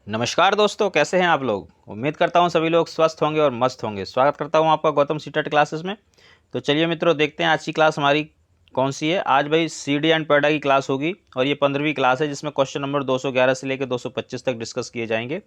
नमस्कार दोस्तों, कैसे हैं आप लोग। उम्मीद करता हूं सभी लोग स्वस्थ होंगे और मस्त होंगे। स्वागत करता हूं आपका गौतम सीटेट क्लासेस में। तो चलिए मित्रों, देखते हैं आज की क्लास हमारी कौन सी है। आज भाई सीडी एंड पैडा की क्लास होगी और ये 15वीं क्लास है, जिसमें क्वेश्चन नंबर 211 से लेकर 225 तक डिस्कस किए जाएंगे।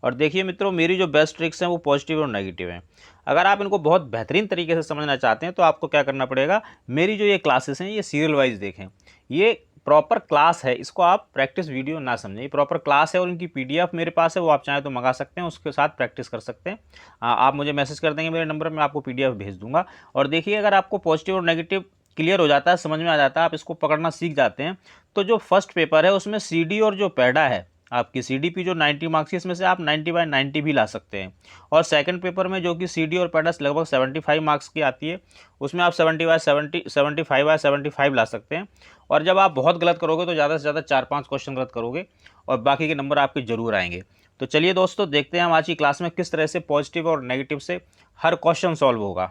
और देखिए मित्रों, मेरी जो बेस्ट ट्रिक्स हैं वो पॉजिटिव और नेगेटिव हैं। अगर आप इनको बहुत बेहतरीन तरीके से समझना चाहते हैं तो आपको क्या करना पड़ेगा, मेरी जो ये क्लासेस हैं ये सीरियल वाइज देखें। ये प्रॉपर क्लास है, इसको आप प्रैक्टिस वीडियो ना समझें। ये प्रॉपर क्लास है और इनकी पीडीएफ मेरे पास है, वो आप चाहें तो मंगा सकते हैं, उसके साथ प्रैक्टिस कर सकते हैं। आप मुझे मैसेज कर देंगे मेरे नंबर में, आपको पीडीएफ भेज दूंगा। और देखिए, अगर आपको पॉजिटिव और नेगेटिव क्लियर हो जाता है, समझ में आ जाता है, आप इसको पकड़ना सीख जाते हैं, तो जो फर्स्ट पेपर है उसमें सीडी और जो पैडा है आपकी सीडीपी जो 90 मार्क्स की, इसमें से आप 90/90 भी ला सकते हैं। और सेकंड पेपर में जो कि सीडी और पैडा लगभग 75 मार्क्स की आती है, उसमें आप 70/70 75/75 ला सकते हैं। और जब आप बहुत गलत करोगे तो ज़्यादा से ज़्यादा 4-5 क्वेश्चन गलत करोगे और बाकी के नंबर आपके जरूर आएंगे। तो चलिए दोस्तों, देखते हैं हम आज की क्लास में किस तरह से पॉजिटिव और नेगेटिव से हर क्वेश्चन सॉल्व होगा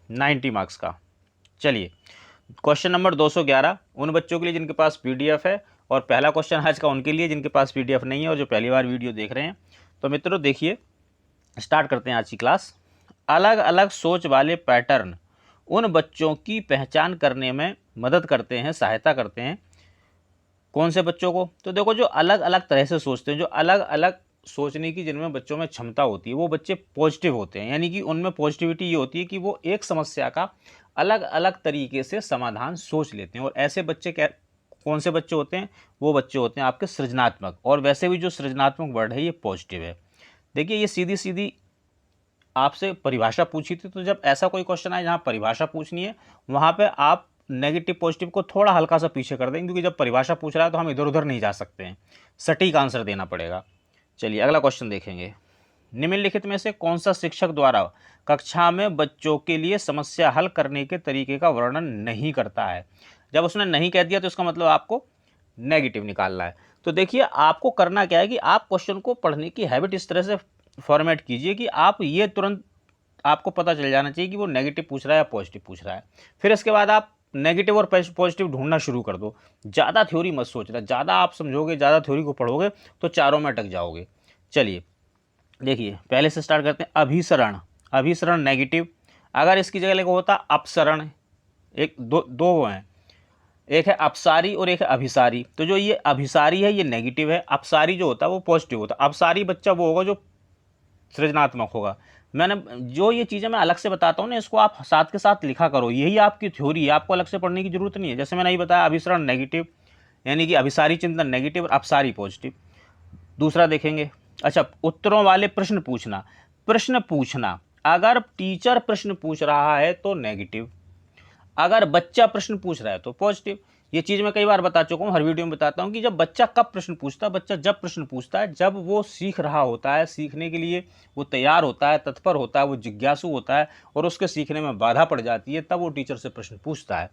90 मार्क्स का। चलिए, क्वेश्चन नंबर 211 उन बच्चों के लिए जिनके पास पीडीएफ है, और पहला क्वेश्चन आज का उनके लिए जिनके पास पीडीएफ नहीं है और जो पहली बार वीडियो देख रहे हैं। तो मित्रों देखिए, स्टार्ट करते हैं आज की क्लास। अलग अलग सोच वाले पैटर्न उन बच्चों की पहचान करने में मदद करते हैं, सहायता करते हैं। कौन से बच्चों को? तो देखो, जो अलग अलग तरह से सोचते हैं, जो अलग अलग सोचने की जिनमें बच्चों में क्षमता होती है, वो बच्चे पॉजिटिव होते हैं। यानी कि उनमें पॉजिटिविटी ये होती है कि वो एक समस्या का अलग अलग तरीके से समाधान सोच लेते हैं। और ऐसे बच्चे कौन से बच्चे होते हैं? वो बच्चे होते हैं आपके सृजनात्मक। और वैसे भी जो सृजनात्मक वर्ड है ये पॉजिटिव है। देखिए, ये सीधी सीधी आपसे परिभाषा पूछी थी, तो जब ऐसा कोई क्वेश्चन आए जहाँ परिभाषा पूछनी है, वहाँ पे आप नेगेटिव पॉजिटिव को थोड़ा हल्का सा पीछे कर देंगे, क्योंकि जब परिभाषा पूछ रहा है तो हम इधर उधर नहीं जा सकते हैं, सटीक आंसर देना पड़ेगा। चलिए अगला क्वेश्चन देखेंगे। निम्नलिखित में से कौन सा शिक्षक द्वारा कक्षा में बच्चों के लिए समस्या हल करने के तरीके का वर्णन नहीं करता है? जब उसने नहीं कह दिया तो इसका मतलब आपको नेगेटिव निकालना है। तो देखिए, आपको करना क्या है कि आप क्वेश्चन को पढ़ने की हैबिट इस तरह से फॉर्मेट कीजिए कि आप ये तुरंत आपको पता चल जाना चाहिए कि वो नेगेटिव पूछ रहा है या पॉजिटिव पूछ रहा है। फिर इसके बाद आप नेगेटिव और पॉजिटिव ढूंढना शुरू कर दो। ज़्यादा थ्योरी मत सोचना, ज़्यादा आप समझोगे, ज़्यादा थ्योरी को पढ़ोगे तो चारों में अटक जाओगे। चलिए देखिए, पहले से स्टार्ट करते हैं। अभिसरण, अभिसरण नेगेटिव। अगर इसकी जगह लिखा होता अपसरण, एक दो दो वो हैं, एक है अपसारी और एक है अभिसारी। तो जो ये अभिसारी है ये नेगेटिव है, अपसारी जो होता है वो पॉजिटिव होता है। अपसारी बच्चा वो होगा जो सृजनात्मक होगा। मैंने जो ये चीज़ें मैं अलग से बताता हूँ ना, इसको आप साथ के साथ लिखा करो, यही आपकी थ्योरी है, आपको अलग से पढ़ने की जरूरत नहीं है। जैसे मैंने ये बताया, अभिसरण नेगेटिव यानी कि अभिसारी चिंतन नेगेटिव और अपसारी पॉजिटिव। दूसरा देखेंगे। अच्छा, उत्तरों वाले प्रश्न पूछना। प्रश्न पूछना, अगर टीचर प्रश्न पूछ रहा है तो नेगेटिव, अगर बच्चा प्रश्न पूछ रहा है तो पॉजिटिव। ये चीज़ मैं कई बार बता चुका हूँ, हर वीडियो में बताता हूँ कि जब बच्चा कब प्रश्न पूछता है, बच्चा जब प्रश्न पूछता है जब वो सीख रहा होता है, सीखने के लिए वो तैयार होता है, तत्पर होता है, वो जिज्ञासु होता है और उसके सीखने में बाधा पड़ जाती है, तब वो टीचर से प्रश्न पूछता है।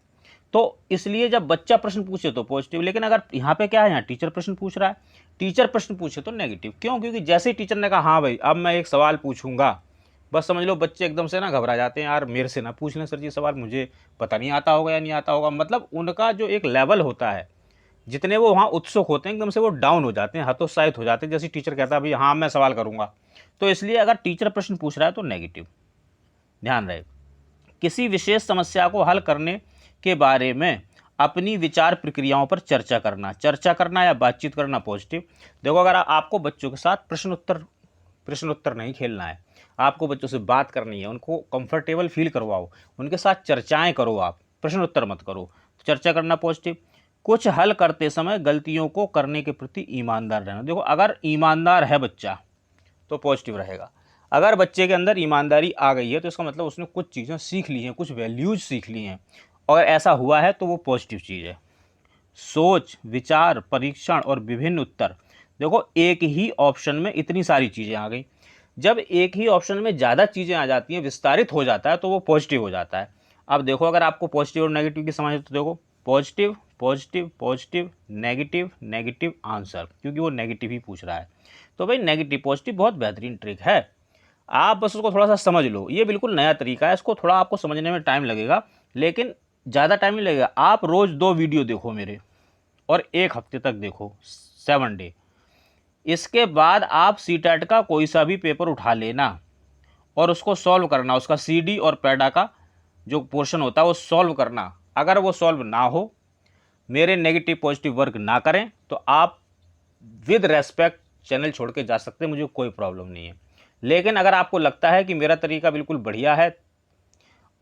तो इसलिए जब बच्चा प्रश्न पूछे तो पॉजिटिव, लेकिन अगर यहाँ पे क्या है, यहाँ टीचर प्रश्न पूछ रहा है, टीचर प्रश्न पूछे तो नेगेटिव। क्यों? क्योंकि जैसे ही टीचर ने कहा हाँ भाई अब मैं एक सवाल पूछूंगा, बस समझ लो बच्चे एकदम से ना घबरा जाते हैं, यार मेरे से ना पूछ लें सर जी सवाल, मुझे पता नहीं आता होगा या नहीं आता होगा। मतलब उनका जो एक लेवल होता है, जितने वो वहाँ उत्सुक होते हैं, एकदम से वो डाउन हो जाते हैं, हतोत्साहित हो जाते हैं, जैसे टीचर कहता है भाई हाँ मैं सवाल करूँगा। तो इसलिए अगर टीचर प्रश्न पूछ रहा है तो नेगेटिव। ध्यान रहे, किसी विशेष समस्या को हल करने के बारे में अपनी विचार प्रक्रियाओं पर चर्चा करना या बातचीत करना पॉजिटिव। देखो, अगर आपको बच्चों के साथ प्रश्न उत्तर नहीं खेलना है, आपको बच्चों से बात करनी है, उनको कंफर्टेबल फील करवाओ, उनके साथ चर्चाएं करो, आप प्रश्न उत्तर मत करो। तो चर्चा करना पॉजिटिव। कुछ हल करते समय गलतियों को करने के प्रति ईमानदार रहना। देखो, अगर ईमानदार है बच्चा तो पॉजिटिव रहेगा। अगर बच्चे के अंदर ईमानदारी आ गई है तो इसका मतलब उसने कुछ चीज़ें सीख ली हैं, कुछ वैल्यूज सीख ली हैं, और ऐसा हुआ है तो वो पॉजिटिव चीज़ है। सोच, विचार, परीक्षण और विभिन्न उत्तर। देखो, एक ही ऑप्शन में इतनी सारी चीज़ें आ गई। जब एक ही ऑप्शन में ज़्यादा चीज़ें आ जाती हैं, विस्तारित हो जाता है, तो वो पॉजिटिव हो जाता है। अब देखो, अगर आपको पॉजिटिव और नेगेटिव की समझ है तो देखो, positive positive positive negative negative answer, क्योंकि वो नेगेटिव ही पूछ रहा है। तो भाई नेगेटिव पॉजिटिव बहुत बेहतरीन ट्रिक है, आप बस उसको थोड़ा सा समझ लो। ये बिल्कुल नया तरीका है, इसको थोड़ा आपको समझने में टाइम लगेगा, लेकिन ज़्यादा टाइम नहीं लगेगा। आप रोज़ 2 वीडियो देखो मेरे, और 1 हफ्ते तक देखो, 7 डे। इसके बाद आप सीटेट का कोई सा भी पेपर उठा लेना और उसको सॉल्व करना, उसका सीडी और पैडा का जो पोर्शन होता है वो सॉल्व करना। अगर वो सॉल्व ना हो, मेरे नेगेटिव पॉजिटिव वर्क ना करें, तो आप विद रेस्पेक्ट चैनल छोड़ के जा सकते हैं, मुझे कोई प्रॉब्लम नहीं है। लेकिन अगर आपको लगता है कि मेरा तरीका बिल्कुल बढ़िया है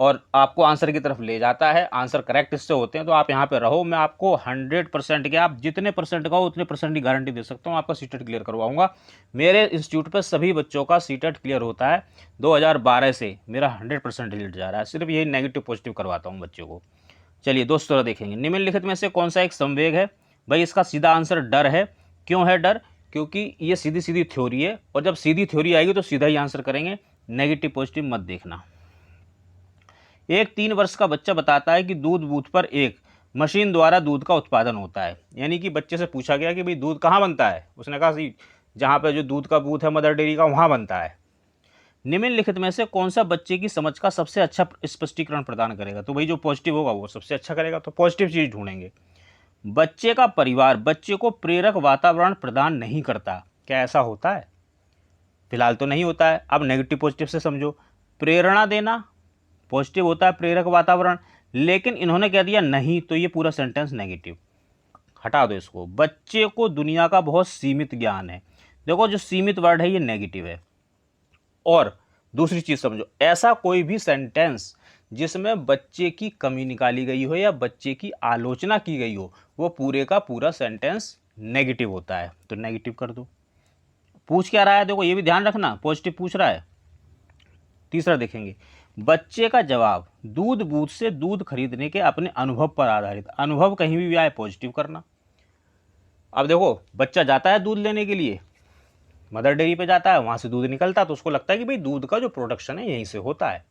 और आपको आंसर की तरफ ले जाता है, आंसर करेक्ट इससे होते हैं, तो आप यहाँ पे रहो। मैं आपको 100% के, आप जितने परसेंट का हो उतने परसेंट की गारंटी दे सकता हूँ, आपका सीटेट क्लियर करवाऊंगा। मेरे इंस्टीट्यूट पर सभी बच्चों का सीटेट क्लियर होता है। 2012 से मेरा 100% रिजल्ट जा रहा है। सिर्फ यही नेगेटिव पॉजिटिव करवाता हूँ बच्चों को। चलिए दोस्तों देखेंगे, निम्नलिखित में से कौन सा एक संवेग है। भाई इसका सीधा आंसर डर है। क्यों है डर? क्योंकि ये सीधी सीधी थ्योरी है, और जब सीधी थ्योरी आएगी तो सीधा ही आंसर करेंगे, नेगेटिव पॉजिटिव मत देखना। एक 3 वर्ष का बच्चा बताता है कि दूध बूथ पर एक मशीन द्वारा दूध का उत्पादन होता है। यानी कि बच्चे से पूछा गया कि भाई दूध कहाँ बनता है, उसने कहा जी जहाँ पे जो दूध का बूथ है मदर डेयरी का, वहाँ बनता है। निम्नलिखित में से कौन सा बच्चे की समझ का सबसे अच्छा स्पष्टीकरण प्रदान करेगा? तो भाई जो पॉजिटिव होगा वो सबसे अच्छा करेगा, तो पॉजिटिव चीज़ ढूंढेंगे। बच्चे का परिवार बच्चे को प्रेरक वातावरण प्रदान नहीं करता। क्या ऐसा होता है? फिलहाल तो नहीं होता है। अब नेगेटिव पॉजिटिव से समझो। प्रेरणा देना पॉजिटिव होता है, प्रेरक वातावरण, लेकिन इन्होंने कह दिया नहीं, तो ये पूरा सेंटेंस नेगेटिव, हटा दो इसको। बच्चे को दुनिया का बहुत सीमित ज्ञान है। देखो जो सीमित वर्ड है ये नेगेटिव है। और दूसरी चीज समझो, ऐसा कोई भी सेंटेंस जिसमें बच्चे की कमी निकाली गई हो या बच्चे की आलोचना की गई हो, वो पूरे का पूरा सेंटेंस नेगेटिव होता है, तो नेगेटिव कर दो। पूछ क्या रहा है देखो, ये भी ध्यान रखना, पॉजिटिव पूछ रहा है। तीसरा देखेंगे, बच्चे का जवाब दूध बूथ से दूध खरीदने के अपने अनुभव पर आधारित। अनुभव कहीं भी आए पॉजिटिव करना। अब देखो बच्चा जाता है दूध लेने के लिए, मदर डेयरी पे जाता है, वहां से दूध निकलता है, तो उसको लगता है कि भाई दूध का जो प्रोडक्शन है यहीं से होता है,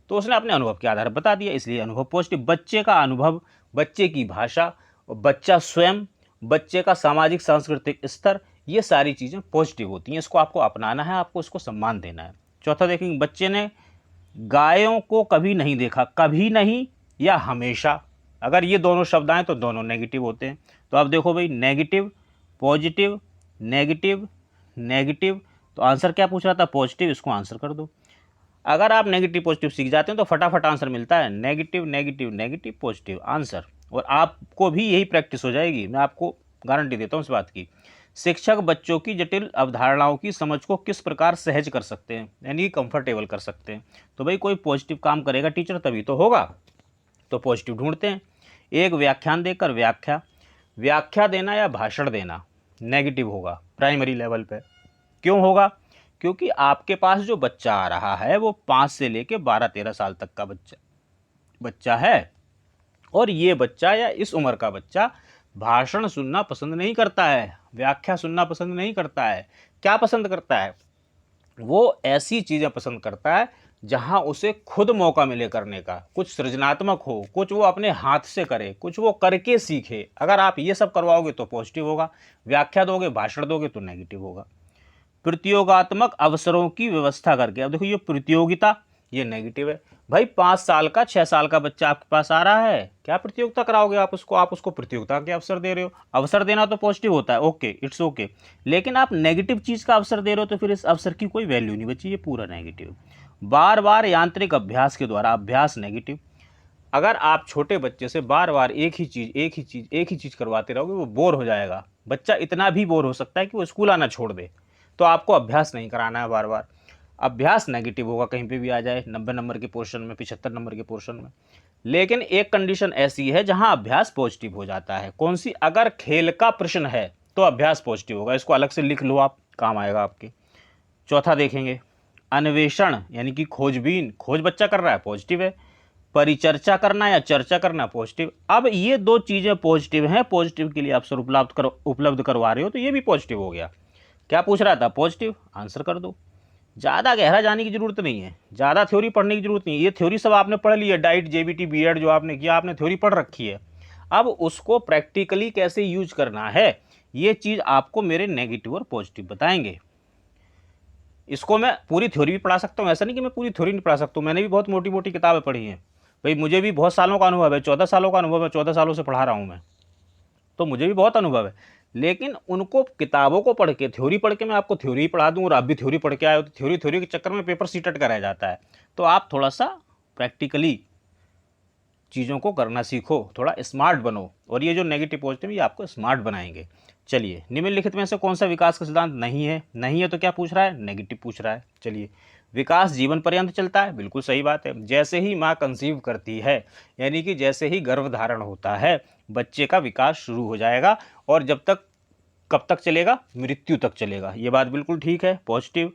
तो उसने अपने अनुभव के आधार पर बता दिया, इसलिए अनुभव पॉजिटिव। बच्चे का अनुभव, बच्चे की भाषा, बच्चा स्वयं, बच्चे का सामाजिक सांस्कृतिक स्तर, ये सारी चीज़ें पॉजिटिव होती हैं। इसको आपको अपनाना है, आपको इसको सम्मान देना है। चौथा देखेंगे, बच्चे ने गायों को कभी नहीं देखा। कभी नहीं या हमेशा, अगर ये दोनों शब्द आए तो दोनों नेगेटिव होते हैं। तो आप देखो भाई, नेगेटिव पॉजिटिव नेगेटिव नेगेटिव, तो आंसर क्या पूछ रहा था? पॉजिटिव। इसको आंसर कर दो। अगर आप नेगेटिव पॉजिटिव सीख जाते हैं तो फटाफट आंसर मिलता है, negative negative negative positive answer. और आपको भी यही प्रैक्टिस हो जाएगी, मैं आपको गारंटी देता हूँ इस बात की। शिक्षक बच्चों की जटिल अवधारणाओं की समझ को किस प्रकार सहज कर सकते हैं, यानी कंफर्टेबल कर सकते हैं। तो भाई कोई पॉजिटिव काम करेगा टीचर तभी तो होगा, तो पॉजिटिव ढूंढते हैं। एक व्याख्यान देकर व्याख्या देना या भाषण देना नेगेटिव होगा प्राइमरी लेवल पे। क्यों होगा? क्योंकि आपके पास जो बच्चा आ रहा है वो 5 से लेके 12-13 साल तक का बच्चा है, और ये बच्चा या इस उम्र का बच्चा भाषण सुनना पसंद नहीं करता है, व्याख्या सुनना पसंद नहीं करता है। क्या पसंद करता है? वो ऐसी चीज़ें पसंद करता है जहां उसे खुद मौका मिले करने का, कुछ सृजनात्मक हो, कुछ वो अपने हाथ से करे, कुछ वो करके सीखे। अगर आप ये सब करवाओगे तो पॉजिटिव होगा, व्याख्या दोगे, भाषण दोगे तो नेगेटिव होगा। प्रतियोगात्मक अवसरों की व्यवस्था करके, अब देखो ये प्रतियोगिता, ये नेगेटिव है। भाई 5 साल का 6 साल का बच्चा आपके पास आ रहा है, क्या प्रतियोगिता कराओगे आप उसको प्रतियोगिता के अवसर दे रहे हो। अवसर देना तो पॉजिटिव होता है, ओके इट्स ओके, लेकिन आप नेगेटिव चीज़ का अवसर दे रहे हो तो फिर इस अवसर की कोई वैल्यू नहीं बची, ये पूरा नेगेटिव। बार बार यांत्रिक अभ्यास के द्वारा, अभ्यास नेगेटिव। अगर आप छोटे बच्चे से बार बार एक ही चीज़ करवाते रहोगे, वो बोर हो जाएगा। बच्चा इतना भी बोर हो सकता है कि वो स्कूल आना छोड़ दे, तो आपको अभ्यास नहीं कराना है बार बार। अभ्यास नेगेटिव होगा, कहीं पे भी आ जाए, 90 नंबर के पोर्शन में, 75 नंबर के पोर्शन में। लेकिन एक कंडीशन ऐसी है जहां अभ्यास पॉजिटिव हो जाता है। कौन सी? अगर खेल का प्रश्न है तो अभ्यास पॉजिटिव होगा, इसको अलग से लिख लो आप, काम आएगा आपके। चौथा देखेंगे, अन्वेषण यानी कि खोजबीन, खोज बच्चा कर रहा है, पॉजिटिव है। परिचर्चा करना या चर्चा करना, पॉजिटिव। अब ये दो चीजें पॉजिटिव हैं, पॉजिटिव के लिए अवसर उपलब्ध करवा रहे हो, तो ये भी पॉजिटिव हो गया। क्या पूछ रहा था? पॉजिटिव, आंसर कर दो। ज़्यादा गहरा जाने की जरूरत नहीं है, ज़्यादा थ्योरी पढ़ने की जरूरत नहीं है। ये थ्योरी सब आपने पढ़ ली है, डाइट जेबीटी बीएड जो आपने किया, आपने थ्योरी पढ़ रखी है। अब उसको प्रैक्टिकली कैसे यूज करना है, ये चीज़ आपको मेरे नेगेटिव और पॉजिटिव बताएंगे। इसको मैं पूरी थ्योरी भी पढ़ा सकता हूँ, ऐसा नहीं कि मैं पूरी थ्योरी नहीं पढ़ा सकता हूँ। मैंने भी बहुत मोटी मोटी किताबें पढ़ी हैं भाई, मुझे भी बहुत सालों का अनुभव है, 14 सालों का अनुभव है, 14 सालों से पढ़ा रहा हूँ मैं, तो मुझे भी बहुत अनुभव है। लेकिन उनको किताबों को पढ़ के, थ्योरी पढ़ के मैं आपको थ्योरी ही पढ़ा दूँ और आप भी थ्योरी पढ़ के आए हो तो थ्योरी के चक्कर में पेपर सीटेट का रह जाता है। तो आप थोड़ा सा प्रैक्टिकली चीज़ों को करना सीखो, थोड़ा स्मार्ट बनो, और ये जो नेगेटिव पॉजिटिव ये आपको स्मार्ट बनाएंगे। चलिए, निम्नलिखित में से कौन सा विकास का सिद्धांत नहीं है? नहीं है तो क्या पूछ रहा है? नेगेटिव पूछ रहा है। चलिए, विकास जीवन पर्यंत चलता है, बिल्कुल सही बात है। जैसे ही माँ कंसीव करती है, यानी कि जैसे ही गर्भधारण होता है, बच्चे का विकास शुरू हो जाएगा, और जब तक, कब तक चलेगा? मृत्यु तक चलेगा। ये बात बिल्कुल ठीक है, पॉजिटिव।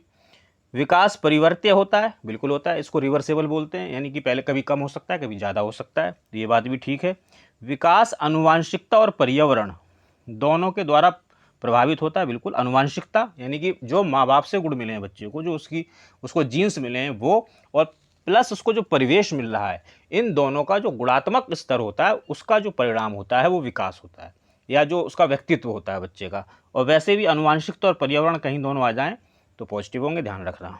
विकास परिवर्त्य होता है, बिल्कुल होता है, इसको रिवर्सेबल बोलते हैं, यानी कि पहले कभी कम हो सकता है, कभी ज़्यादा हो सकता है, तो ये बात भी ठीक है। विकास आनुवांशिकता और पर्यावरण दोनों के द्वारा प्रभावित होता है, बिल्कुल। आनुवांशिकता यानी कि जो माँ बाप से गुण मिले हैं बच्चे को, जो उसको जीन्स मिले हैं वो, और प्लस उसको जो परिवेश मिल रहा है, इन दोनों का जो गुणात्मक स्तर होता है उसका जो परिणाम होता है वो विकास होता है, या जो उसका व्यक्तित्व होता है बच्चे का। और वैसे भी आनुवांशिकता और पर्यावरण कहीं दोनों आ जाएं तो पॉजिटिव होंगे, ध्यान रखना।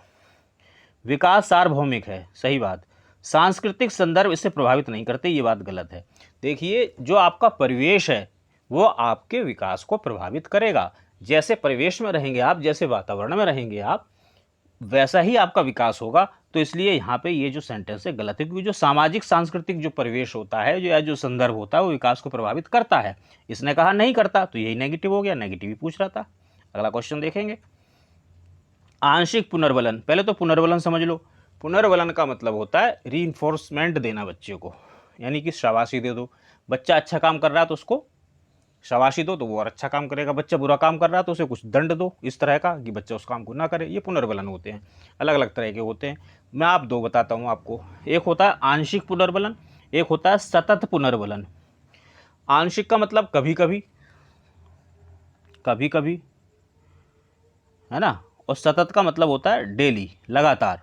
विकास सार्वभौमिक है, सही बात। सांस्कृतिक संदर्भ इससे प्रभावित नहीं करते, ये बात गलत है। देखिए, जो आपका परिवेश है वो आपके विकास को प्रभावित करेगा। जैसे परिवेश में रहेंगे आप, जैसे वातावरण में रहेंगे आप, वैसा ही आपका विकास होगा। तो इसलिए यहाँ पे ये जो सेंटेंस है गलत है, क्योंकि जो सामाजिक सांस्कृतिक जो परिवेश होता है, जो या जो संदर्भ होता है वो विकास को प्रभावित करता है। इसने कहा नहीं करता, तो यही नेगेटिव हो गया, नेगेटिव ही पूछ रहा था। अगला क्वेश्चन देखेंगे, आंशिक पुनर्बलन। पहले तो पुनर्बलन समझ लो। पुनर्बलन का मतलब होता है रीइंफोर्समेंट देना बच्चे को, यानी कि शाबाशी दे दो। बच्चा अच्छा काम कर रहा है तो उसको शाबाशी दो, तो वो और अच्छा काम करेगा। बच्चा बुरा काम कर रहा है तो उसे कुछ दंड दो, इस तरह का कि बच्चा उस काम को ना करे। ये पुनर्बलन होते हैं, अलग अलग तरह के होते हैं। मैं आप दो बताता हूँ आपको। एक होता है आंशिक पुनर्बलन, एक होता है सतत पुनर्बलन। आंशिक का मतलब कभी कभी, कभी कभी, है ना, और सतत का मतलब होता है डेली, लगातार।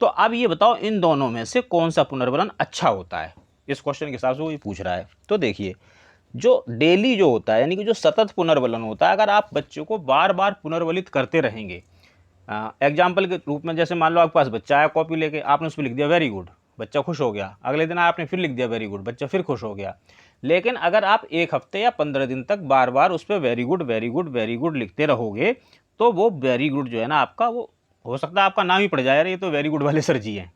तो अब ये बताओ इन दोनों में से कौन सा पुनर्बलन अच्छा होता है? इस क्वेश्चन के हिसाब से वो ये पूछ रहा है। तो देखिए, जो डेली जो होता है, यानी कि जो सतत पुनर्बलन होता है, अगर आप बच्चों को बार बार पुनर्बलित करते रहेंगे, एग्जाम्पल के रूप में, जैसे मान लो आपके पास बच्चा आया कॉपी लेके, आपने उस पर लिख दिया वेरी गुड, बच्चा खुश हो गया। अगले दिन आपने फिर लिख दिया वेरी गुड, बच्चा फिर खुश हो गया। लेकिन अगर आप 1 हफ्ते या 15 दिन तक बार बार उस पर very good very good very good लिखते रहोगे, तो वो वेरी गुड जो है ना आपका, वो हो सकता है आपका नाम ही पड़ जाए, ये तो वेरी गुड वाले सर जी हैं,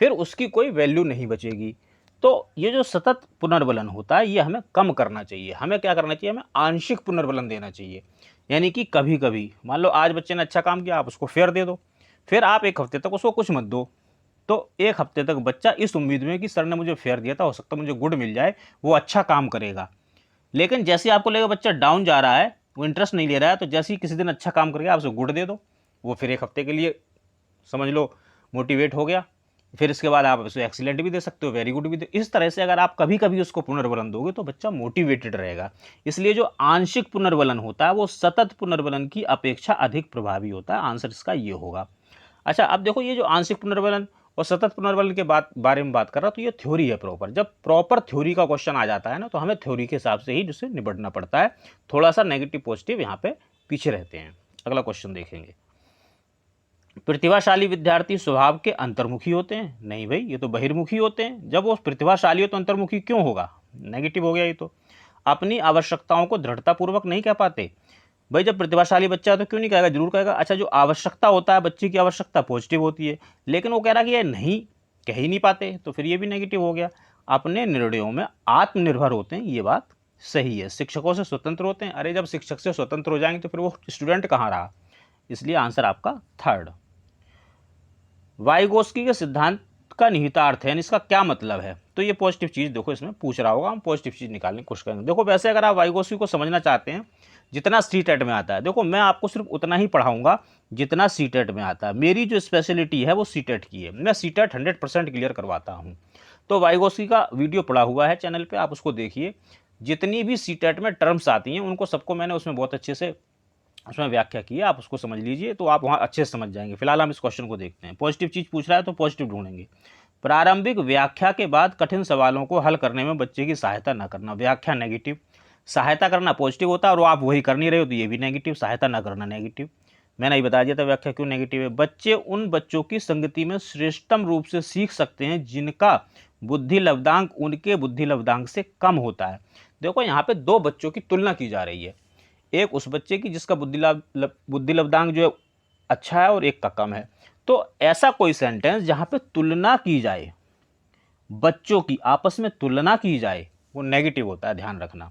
फिर उसकी कोई वैल्यू नहीं बचेगी। तो ये जो सतत पुनर्बलन होता है ये हमें कम करना चाहिए। हमें क्या करना चाहिए? हमें आंशिक पुनर्बलन देना चाहिए। यानी कि कभी कभी, मान लो आज बच्चे ने अच्छा काम किया, आप उसको फेयर दे दो, फिर आप 1 हफ्ते तक उसको कुछ मत दो। तो 1 हफ्ते तक बच्चा इस उम्मीद में कि सर ने मुझे फेयर दिया था, हो सकता है मुझे गुड मिल जाए, वो अच्छा काम करेगा। लेकिन जैसे आपको लगेगा बच्चा डाउन जा रहा है, वो इंटरेस्ट नहीं ले रहा है, तो जैसे ही किसी दिन अच्छा काम करेगा आप उसे गुड दे दो, वो फिर 1 हफ्ते के लिए समझ लो मोटिवेट हो गया। फिर इसके बाद आप उसे एक्सीलेंट भी दे सकते हो, वेरी गुड भी दे। इस तरह से अगर आप कभी कभी उसको पुनर्बलन दोगे तो बच्चा मोटिवेटेड रहेगा। इसलिए जो आंशिक पुनर्बलन होता है वो सतत पुनर्बलन की अपेक्षा अधिक प्रभावी होता है। आंसर इसका ये होगा। अच्छा, अब देखो, ये जो आंशिक पुनर्बलन और सतत पुनर्बलन के बारे में बात कर रहा, तो ये थ्योरी है प्रॉपर। जब प्रॉपर थ्योरी का क्वेश्चन आ जाता है ना, तो हमें थ्योरी के हिसाब से ही जिससे निपटना पड़ता है। थोड़ा सा नेगेटिव पॉजिटिव यहाँ पे पीछे रहते हैं। अगला क्वेश्चन देखेंगे, प्रतिभाशाली विद्यार्थी स्वभाव के अंतर्मुखी होते हैं? नहीं भाई, ये तो बहिर्मुखी होते हैं। जब वो प्रतिभाशाली हो तो अंतर्मुखी क्यों होगा? नेगेटिव हो गया ये तो। अपनी आवश्यकताओं को दृढ़तापूर्वक नहीं कह पाते। भाई, जब प्रतिभाशाली बच्चा है तो क्यों नहीं कहेगा? जरूर कहेगा। अच्छा, जो आवश्यकता होता है बच्चे की, आवश्यकता पॉजिटिव होती है, लेकिन वो कह रहा है कि ये नहीं कह ही नहीं पाते, तो फिर ये भी नेगेटिव हो गया। अपने निर्णयों में आत्मनिर्भर होते हैं, ये बात सही है। शिक्षकों से स्वतंत्र होते हैं। अरे, जब शिक्षक से स्वतंत्र हो जाएंगे तो फिर वो स्टूडेंट कहाँ रहा? इसलिए आंसर आपका थर्ड। वाइगोस्की के सिद्धांत का निहितार्थ है, इसका क्या मतलब है? तो ये पॉजिटिव चीज़ देखो, इसमें पूछ रहा होगा, हम पॉजिटिव चीज़ निकालने की कोशिश करेंगे। देखो, वैसे अगर आप वाइगोस्की को समझना चाहते हैं, जितना सीटेट में आता है, देखो मैं आपको सिर्फ उतना ही पढ़ाऊंगा जितना सीटेट में आता है। मेरी जो स्पेशलिटी है वो सीटेट की है, मैं सीटेट 100% क्लियर करवाता हूँ। तो वाइगोस्की का वीडियो पड़ा हुआ है चैनल पर, आप उसको देखिए। जितनी भी सीटेट में टर्म्स आती हैं उनको सबको मैंने उसमें बहुत अच्छे से उसमें व्याख्या की है, आप उसको समझ लीजिए तो आप वहाँ अच्छे से समझ जाएंगे। फिलहाल हम इस क्वेश्चन को देखते हैं। पॉजिटिव चीज़ पूछ रहा है तो पॉजिटिव ढूंढेंगे। प्रारंभिक व्याख्या के बाद कठिन सवालों को हल करने में बच्चे की सहायता न करना, व्याख्या नेगेटिव, सहायता करना पॉजिटिव होता है, और आप वही कर नहीं रहे हो तो ये भी नेगेटिव, सहायता न करना नेगेटिव। मैंने ये बता दिया था व्याख्या क्यों नेगेटिव है। बच्चे उन बच्चों की संगति में श्रेष्ठतम रूप से सीख सकते हैं जिनका बुद्धि लब्धांक उनके बुद्धि लब्धांक से कम होता है। देखो, यहाँ पे 2 बच्चों की तुलना की जा रही है। एक उस बच्चे की जिसका बुद्धि लब्धांक जो है अच्छा है और एक का कम है। तो ऐसा कोई सेंटेंस जहाँ पे तुलना की जाए, बच्चों की आपस में तुलना की जाए, वो नेगेटिव होता है, ध्यान रखना।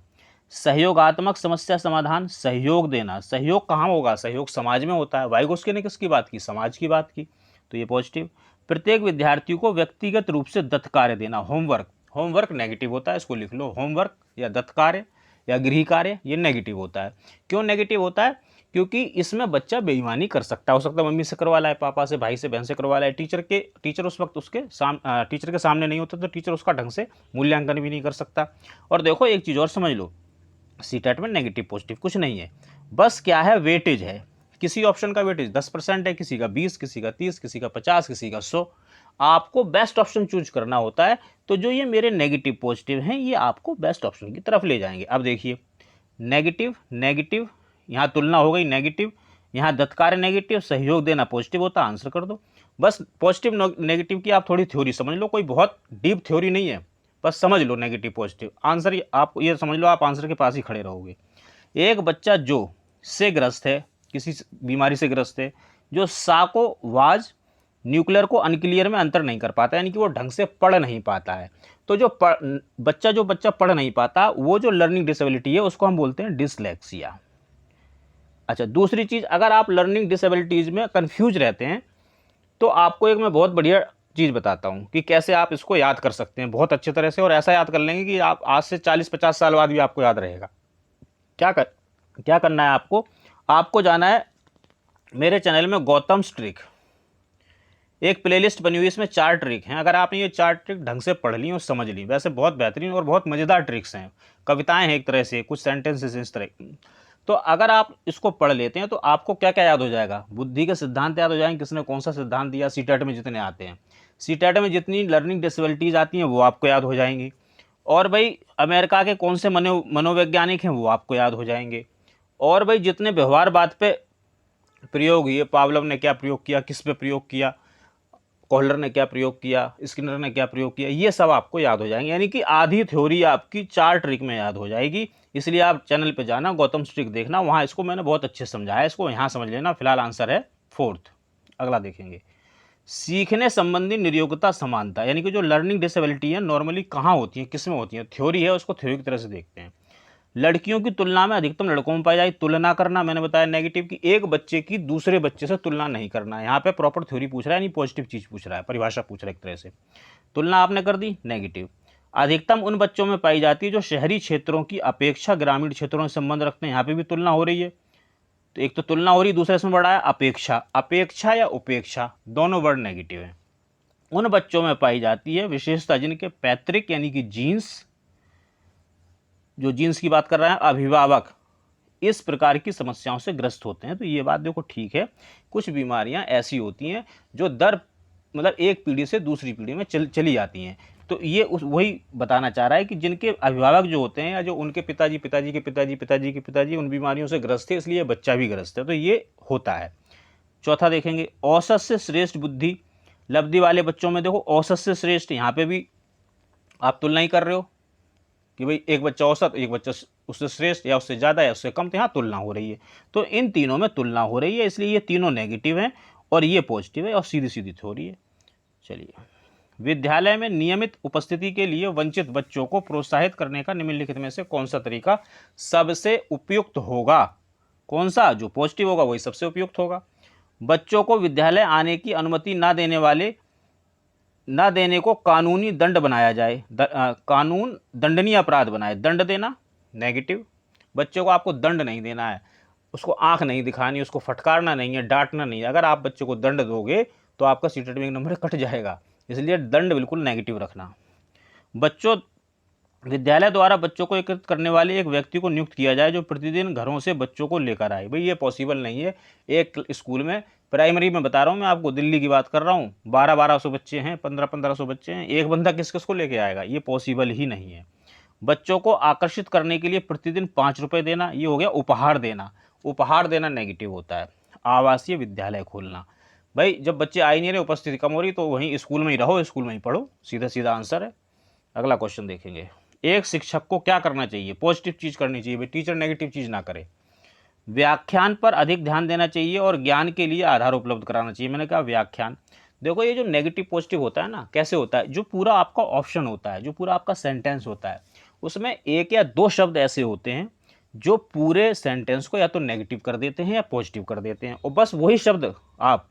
सहयोगात्मक समस्या समाधान, सहयोग देना, सहयोग कहाँ होगा, सहयोग समाज में होता है। वाइगोस्की ने किसकी बात की, समाज की बात की, तो ये पॉजिटिव। प्रत्येक विद्यार्थी को व्यक्तिगत रूप से दत्त कार्य देना, होमवर्क, होमवर्क नेगेटिव होता है, इसको लिख लो, होमवर्क या दत्त कार्य या गृह कार्य, ये नेगेटिव होता है। क्यों नेगेटिव होता है, क्योंकि इसमें बच्चा बेईमानी कर सकता है, हो सकता है मम्मी से करवा लाए, पापा से, भाई से, बहन से करवा लाए, टीचर उस वक्त उसके टीचर के सामने नहीं होता, तो टीचर उसका ढंग से मूल्यांकन भी नहीं कर सकता। और देखो एक चीज़ और समझ लो, सीटेट में नेगेटिव पॉजिटिव कुछ नहीं है, बस क्या है, वेटेज है। किसी ऑप्शन का वेटेज 10% है, किसी का 20, किसी का 30, किसी का 50, किसी का 100। आपको बेस्ट ऑप्शन चूज करना होता है। तो जो ये मेरे नेगेटिव पॉजिटिव हैं, ये आपको बेस्ट ऑप्शन की तरफ ले जाएंगे। अब देखिए, नेगेटिव नेगेटिव, यहाँ तुलना हो गई नेगेटिव, यहाँ दत्तकार्य नेगेटिव, सहयोग देना पॉजिटिव होता, आंसर कर दो। बस पॉजिटिव नेगेटिव की आप थोड़ी थ्योरी समझ लो, कोई बहुत डीप थ्योरी नहीं है, बस समझ लो नेगेटिव पॉजिटिव। आंसर आप ये समझ लो, आप आंसर के पास ही खड़े रहोगे। एक बच्चा जो से ग्रस्त है, किसी बीमारी से ग्रस्त है, जो सा को वाज, न्यूक्लियर को अनक्लियर में अंतर नहीं कर पाता, यानी कि वो ढंग से पढ़ नहीं पाता है। तो जो बच्चा पढ़ नहीं पाता, वो जो लर्निंग डिसेबिलिटी है, उसको हम बोलते हैं डिसलेक्सिया। अच्छा, दूसरी चीज़, अगर आप लर्निंग डिसेबिलिटीज़ में कंफ्यूज रहते हैं, तो आपको एक मैं बहुत बढ़िया चीज़ बताता हूँ कि कैसे आप इसको याद कर सकते हैं बहुत अच्छे तरह से, और ऐसा याद कर लेंगे कि आप आज से 40-50 साल बाद भी आपको याद रहेगा। क्या करना है आपको, आपको जाना है मेरे चैनल में गौतम्स ट्रिक, एक प्लेलिस्ट बनी हुई है, इसमें 4 ट्रिक हैं। अगर आपने ये 4 ट्रिक ढंग से पढ़ ली और समझ ली, वैसे बहुत बेहतरीन और बहुत मज़ेदार ट्रिक्स हैं, कविताएं हैं एक तरह से, कुछ सेंटेंसेस इस तरह। तो अगर आप इसको पढ़ लेते हैं तो आपको क्या क्या याद हो जाएगा, बुद्धि के सिद्धांत याद हो जाएंगे, किसने कौन सा सिद्धांत दिया, सीटेट में जितने आते हैं, सीटेट में जितनी लर्निंग डिसेबिलिटीज़ आती हैं वो आपको याद हो जाएंगी। और भाई अमेरिका के कौन से मनोवैज्ञानिक हैं वो आपको याद हो जाएंगे। और भाई जितने व्यवहारवाद पे प्रयोग हुए, पावलोव ने क्या प्रयोग किया, किस पे प्रयोग किया, कोहलर ने क्या प्रयोग किया, स्किनर ने क्या प्रयोग किया, ये सब आपको याद हो जाएंगे। यानी कि आधी थ्योरी आपकी 4 ट्रिक में याद हो जाएगी। इसलिए आप चैनल पे जाना, गौतम ट्रिक देखना, वहाँ इसको मैंने बहुत अच्छे से समझाया, इसको यहाँ समझ लेना। फिलहाल आंसर है 4th। अगला देखेंगे, सीखने संबंधी निर्योग्यता समानता, यानी कि जो लर्निंग डिसेबिलिटी है नॉर्मली कहाँ होती है, किस में होती है, थ्योरी है, उसको थ्योरी की तरह से देखते हैं। लड़कियों की तुलना में अधिकतम लड़कों में पाई जाए, तुलना करना, मैंने बताया नेगेटिव की, एक बच्चे की दूसरे बच्चे से तुलना नहीं करना। यहाँ पे प्रॉपर थ्योरी पूछ रहा है, नहीं पॉजिटिव चीज़ पूछ रहा है, परिभाषा पूछ रहा है एक तरह से। तुलना आपने कर दी, नेगेटिव। अधिकतम उन बच्चों में पाई जाती है जो शहरी क्षेत्रों की अपेक्षा ग्रामीण क्षेत्रों से संबंध रखते हैं, यहाँ पे भी तुलना हो रही है। तो एक तो तुलना हो रही है, दूसरा इसमें बढ़ा है अपेक्षा, अपेक्षा या उपेक्षा, दोनों वर्ड नेगेटिव है। उन बच्चों में पाई जाती है विशेषता जिनके पैतृक यानी कि जीन्स, जो जीन्स की बात कर रहा है, अभिभावक इस प्रकार की समस्याओं से ग्रस्त होते हैं। तो ये बात देखो ठीक है, कुछ बीमारियां ऐसी होती हैं जो मतलब एक पीढ़ी से दूसरी पीढ़ी में चली जाती हैं। तो ये वही बताना चाह रहा है कि जिनके अभिभावक जो होते हैं, या जो उनके पिताजी पिताजी के पिताजी पिताजी के पिताजी उन बीमारियों से ग्रस्त है, इसलिए बच्चा भी ग्रस्त है, तो ये होता है। चौथा देखेंगे, औसत से श्रेष्ठ बुद्धि लब्धि वाले बच्चों में देखो, औसत से श्रेष्ठ, यहाँ पे भी आप तुलना ही कर रहे हो कि भाई एक बच्चा औसत, एक बच्चा उससे श्रेष्ठ या उससे ज़्यादा या उससे कम, तो यहाँ तुलना हो रही है। तो इन तीनों में तुलना हो रही है, इसलिए ये तीनों नेगेटिव हैं और ये पॉजिटिव है, और सीधी सीधी थ्योरी है। चलिए, विद्यालय में नियमित उपस्थिति के लिए वंचित बच्चों को प्रोत्साहित करने का निम्नलिखित में से कौन सा तरीका सबसे उपयुक्त होगा। कौन सा, जो पॉजिटिव होगा वही सबसे उपयुक्त होगा। बच्चों को विद्यालय आने की अनुमति न देने को कानूनी दंड बनाया जाए, कानून दंडनीय अपराध बनाए, दंड देना नेगेटिव। बच्चों को आपको दंड नहीं देना है, उसको आंख नहीं दिखानी, उसको फटकारना नहीं है, डांटना नहीं है। अगर आप बच्चों को दंड दोगे तो आपका सीटेट में एक नंबर कट जाएगा, इसलिए दंड बिल्कुल नेगेटिव रखना। बच्चों, विद्यालय द्वारा बच्चों को एकत्रित करने वाले एक व्यक्ति को नियुक्त किया जाए जो प्रतिदिन घरों से बच्चों को लेकर आए। भाई ये पॉसिबल नहीं है। एक स्कूल में, प्राइमरी में बता रहा हूँ मैं आपको, दिल्ली की बात कर रहा हूँ, 1200 बच्चे हैं, 1500 बच्चे हैं, एक बंदा किस किस को लेके आएगा, ये पॉसिबल ही नहीं है। बच्चों को आकर्षित करने के लिए प्रतिदिन 5 रुपये देना, ये हो गया उपहार देना। उपहार देना नेगेटिव होता है। आवासीय विद्यालय खोलना, भाई जब बच्चे आ ही नहीं रहे, उपस्थिति कम हो रही, तो वहीं स्कूल में ही रहो, स्कूल में ही पढ़ो, सीधा सीधा आंसर है। अगला क्वेश्चन देखेंगे, एक शिक्षक को क्या करना चाहिए, पॉजिटिव चीज़ करनी चाहिए, भाई टीचर नेगेटिव चीज़ ना करे। व्याख्यान पर अधिक ध्यान देना चाहिए और ज्ञान के लिए आधार उपलब्ध कराना चाहिए। मैंने कहा व्याख्यान। देखो ये जो नेगेटिव पॉजिटिव होता है ना, कैसे होता है, जो पूरा आपका ऑप्शन होता है, जो पूरा आपका सेंटेंस होता है, उसमें एक या दो शब्द ऐसे होते हैं जो पूरे सेंटेंस को या तो नेगेटिव कर देते हैं या पॉजिटिव कर देते हैं, और बस वही शब्द आप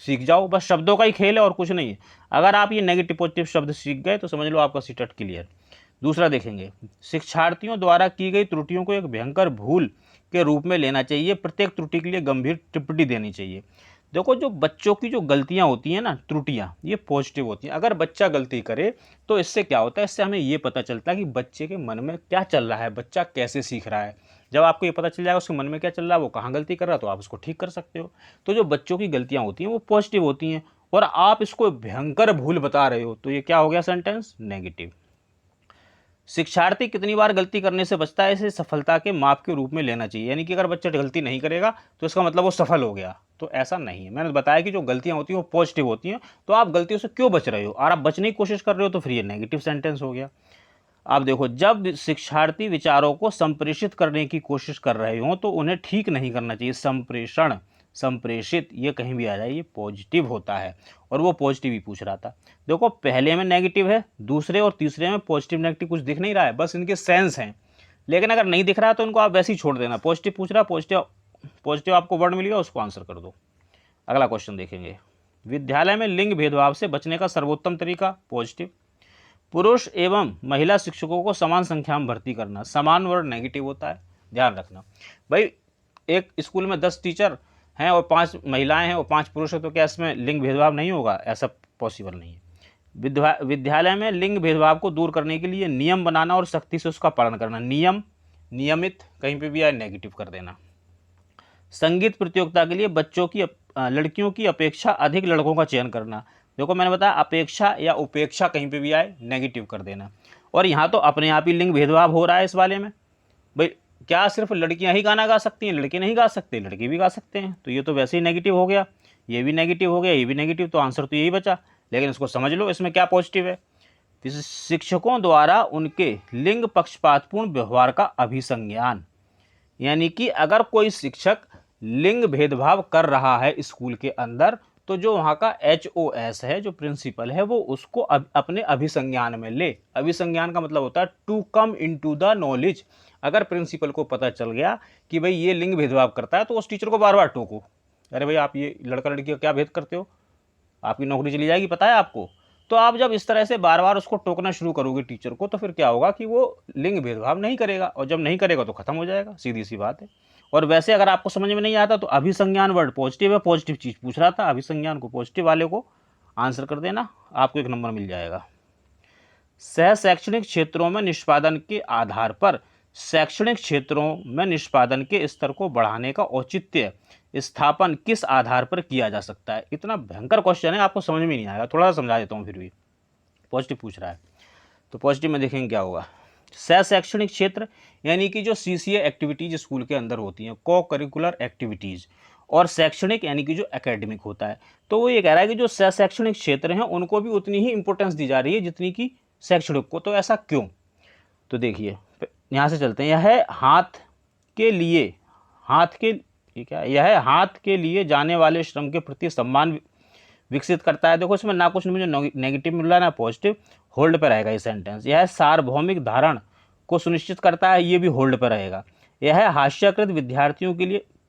सीख जाओ। बस शब्दों का ही खेल है और कुछ नहीं है। अगर आप ये नेगेटिव पॉजिटिव शब्द सीख गए तो समझ लो आपका सीटेट क्लियर। दूसरा देखेंगे, शिक्षार्थियों द्वारा की गई त्रुटियों को एक भयंकर भूल के रूप में लेना चाहिए, प्रत्येक त्रुटि के लिए गंभीर टिप्पणी देनी चाहिए। देखो जो बच्चों की जो गलतियां होती हैं ना, त्रुटियां, ये पॉजिटिव होती हैं। अगर बच्चा गलती करे तो इससे क्या होता है, इससे हमें ये पता चलता है कि बच्चे के मन में क्या चल रहा है, बच्चा कैसे सीख रहा है। जब आपको ये पता चल जाएगा उसके मन में क्या चल रहा है, वो कहाँ गलती कर रहा है, तो आप उसको ठीक कर सकते हो। तो जो बच्चों की गलतियां होती हैं वो पॉजिटिव होती हैं, और आप इसको भयंकर भूल बता रहे हो, तो ये क्या हो गया सेंटेंस, नेगेटिव। शिक्षार्थी कितनी बार गलती करने से बचता है, इसे सफलता के माप के रूप में लेना चाहिए। यानी कि अगर बच्चा गलती नहीं करेगा तो इसका मतलब वो सफल हो गया, तो ऐसा नहीं है। मैंने बताया कि जो गलतियां होती हैं वो पॉजिटिव होती हैं, तो आप गलतियों से क्यों बच रहे हो, और आप बचने की कोशिश कर रहे हो, तो फिर ये नेगेटिव सेंटेंस हो गया। आप देखो, जब शिक्षार्थी विचारों को संप्रेषित करने की कोशिश कर रहे हो तो उन्हें ठीक नहीं करना चाहिए। संप्रेषण, संप्रेषित, ये कहीं भी आ जाए ये पॉजिटिव होता है, और वो पॉजिटिव ही पूछ रहा था। देखो पहले में नेगेटिव है, दूसरे और तीसरे में पॉजिटिव नेगेटिव कुछ दिख नहीं रहा है, बस इनके सेंस हैं। लेकिन अगर नहीं दिख रहा है तो इनको आप वैसे ही छोड़ देना। पॉजिटिव पूछ रहा है, पॉजिटिव पॉजिटिव आपको वर्ड मिल गया, उसको आंसर कर दो। अगला क्वेश्चन देखेंगे, विद्यालय में लिंग भेदभाव से बचने का सर्वोत्तम तरीका, पॉजिटिव। पुरुष एवं महिला शिक्षकों को समान संख्या में भर्ती करना, समान वर्ड नेगेटिव होता है, ध्यान रखना। भाई एक स्कूल में 10 टीचर हैं और 5 महिलाएं हैं और 5 पुरुष हैं, तो क्या इसमें लिंग भेदभाव नहीं होगा, ऐसा पॉसिबल नहीं है। विद्यालय में लिंग भेदभाव को दूर करने के लिए नियम बनाना और सख्ती से उसका पालन करना। नियम, नियमित, कहीं पे भी आए नेगेटिव कर देना। संगीत प्रतियोगिता के लिए बच्चों की लड़कियों की अपेक्षा अधिक लड़कों का चयन करना। देखो मैंने बताया अपेक्षा या उपेक्षा कहीं पे भी आए नेगेटिव कर देना। और यहाँ तो अपने आप ही लिंग भेदभाव हो रहा है इस वाले में। भाई क्या सिर्फ लड़कियां ही गाना गा सकती हैं, लड़के नहीं गा सकते, लड़के भी गा सकते हैं, तो ये तो वैसे ही नेगेटिव हो गया, ये भी नेगेटिव हो गया, ये भी नेगेटिव, तो आंसर तो यही बचा। लेकिन इसको समझ लो इसमें क्या पॉजिटिव है। शिक्षकों द्वारा उनके लिंग पक्षपातपूर्ण व्यवहार का अभिसंज्ञान, यानी कि अगर कोई शिक्षक लिंग भेदभाव कर रहा है स्कूल के अंदर, तो जो वहाँ का HOS है, जो प्रिंसिपल है, वो उसको अपने अभिसंज्ञान में ले। अभिसंज्ञान का मतलब होता है to come into the knowledge. अगर प्रिंसिपल को पता चल गया कि भाई ये लिंग भेदभाव करता है, तो उस टीचर को बार बार टोको, अरे भाई आप ये लड़का लड़की का क्या भेद करते हो, आपकी नौकरी चली जाएगी, पता है आपको। तो आप जब इस तरह से बार बार उसको टोकना शुरू करोगे टीचर को, तो फिर क्या होगा कि वो लिंग भेदभाव नहीं करेगा, और जब नहीं करेगा तो खत्म हो जाएगा, सीधी सी बात है। और वैसे अगर आपको समझ में नहीं आता तो अभिसंज्ञान वर्ड पॉजिटिव है, पॉजिटिव चीज पूछ रहा था, अभिसंज्ञान को पॉजिटिव वाले को आंसर कर देना, आपको 1 नंबर मिल जाएगा। सह शैक्षणिक क्षेत्रों में निष्पादन के आधार पर शैक्षणिक क्षेत्रों में निष्पादन के स्तर को बढ़ाने का औचित्य स्थापन किस आधार पर किया जा सकता है। इतना भयंकर क्वेश्चन है, आपको समझ में नहीं आएगा, थोड़ा सा समझा देता हूँ फिर भी। पॉजिटिव पूछ रहा है तो पॉजिटिव में देखेंगे क्या होगा। सह शैक्षणिक क्षेत्र यानी कि जो CCA एक्टिविटीज स्कूल के अंदर होती हैं, को करिकुलर एक्टिविटीज, और शैक्षणिक यानी कि जो एकेडमिक होता है। तो वो ये कह रहा है कि जो सह शैक्षणिक क्षेत्र हैं उनको भी उतनी ही इंपॉर्टेंस दी जा रही है जितनी कि शैक्षणिक को। तो ऐसा क्यों, तो देखिए यहाँ से चलते हैं। यह हाथ के लिए, हाथ के क्या, यह हाथ के लिए जाने वाले श्रम के प्रति सम्मान विकसित करता है। देखो इसमें ना कुछ मुझे नेगेटिव मिल रहा है ना पॉजिटिव, होल्ड पर रहेगा ये सेंटेंस। यह सार्वभौमिक धारण को सुनिश्चित करता है, ये भी होल्ड पर रहेगा। यह हास्याकृत विद्यार्थियों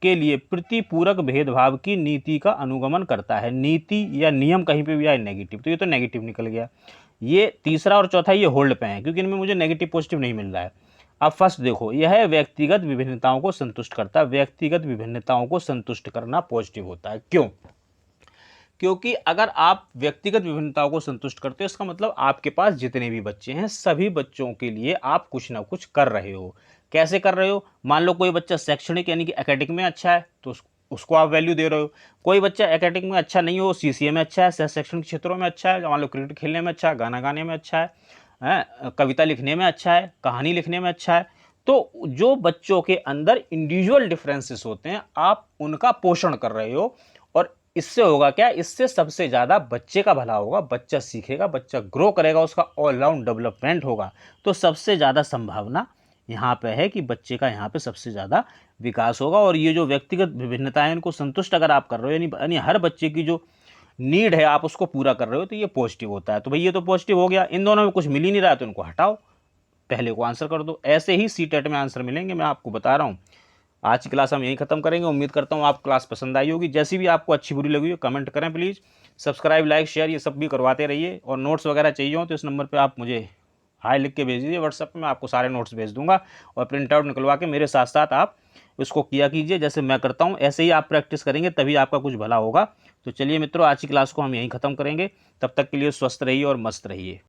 के लिए प्रतिपूरक भेदभाव की नीति का अनुगमन करता है। नीति या नियम कहीं पे भी आए नेगेटिव, तो ये तो नेगेटिव निकल गया। ये तीसरा और चौथा ये होल्ड पे है, क्योंकि इनमें मुझे नेगेटिव पॉजिटिव नहीं मिल रहा है। अब फर्स्ट देखो, यह व्यक्तिगत विभिन्नताओं को संतुष्ट करता है। व्यक्तिगत विभिन्नताओं को संतुष्ट करना पॉजिटिव होता है। क्यों, क्योंकि अगर आप व्यक्तिगत विभिन्नताओं को संतुष्ट करते हो, इसका मतलब आपके पास जितने भी बच्चे हैं सभी बच्चों के लिए आप कुछ ना कुछ कर रहे हो। कैसे कर रहे हो, मान लो कोई बच्चा शैक्षणिक यानी कि एकेडमिक में अच्छा है तो उसको आप वैल्यू दे रहे हो। कोई बच्चा एकेडमिक में अच्छा नहीं हो, CCA में अच्छा है, शैक्षणिक क्षेत्रों में अच्छा है, मान लो क्रिकेट खेलने में अच्छा है, गाना गाने में अच्छा है, कविता लिखने में अच्छा है, कहानी लिखने में अच्छा है, तो जो बच्चों के अंदर इंडिविजुअल डिफरेंसेस होते हैं आप उनका पोषण कर रहे हो। और इससे होगा क्या, इससे सबसे ज़्यादा बच्चे का भला होगा, बच्चा सीखेगा, बच्चा ग्रो करेगा, उसका ऑलराउंड डेवलपमेंट होगा। तो सबसे ज़्यादा संभावना यहाँ पे है कि बच्चे का यहाँ पे सबसे ज़्यादा विकास होगा। और ये जो व्यक्तिगत विभिन्नताएं इनको संतुष्ट अगर आप कर रहे हो, यानी हर बच्चे की जो नीड है आप उसको पूरा कर रहे हो, तो ये पॉजिटिव होता है। तो भाई ये तो पॉजिटिव हो गया। इन दोनों में कुछ मिल ही नहीं रहा तो इनको हटाओ, पहले को आंसर कर दो। ऐसे ही सीटेट में आंसर मिलेंगे, मैं आपको बता रहा हूँ। आज की क्लास हम यहीं खत्म करेंगे। उम्मीद करता हूँ आपको क्लास पसंद आई होगी। जैसी भी आपको अच्छी बुरी लगी हो कमेंट करें प्लीज़। सब्सक्राइब, लाइक, शेयर ये सब भी करवाते रहिए। और नोट्स वगैरह चाहिए हो तो इस नंबर पे आप मुझे हाय लिख के भेज दीजिए व्हाट्सएप पे, मैं आपको सारे नोट्स भेज दूंगा। और प्रिंट आउट निकलवा के मेरे साथ साथ आप इसको किया कीजिए, जैसे मैं करता हूँ ऐसे ही आप प्रैक्टिस करेंगे तभी आपका कुछ भला होगा। तो चलिए मित्रों, आज की क्लास को हम यहीं ख़त्म करेंगे। तब तक के लिए स्वस्थ रहिए और मस्त रहिए।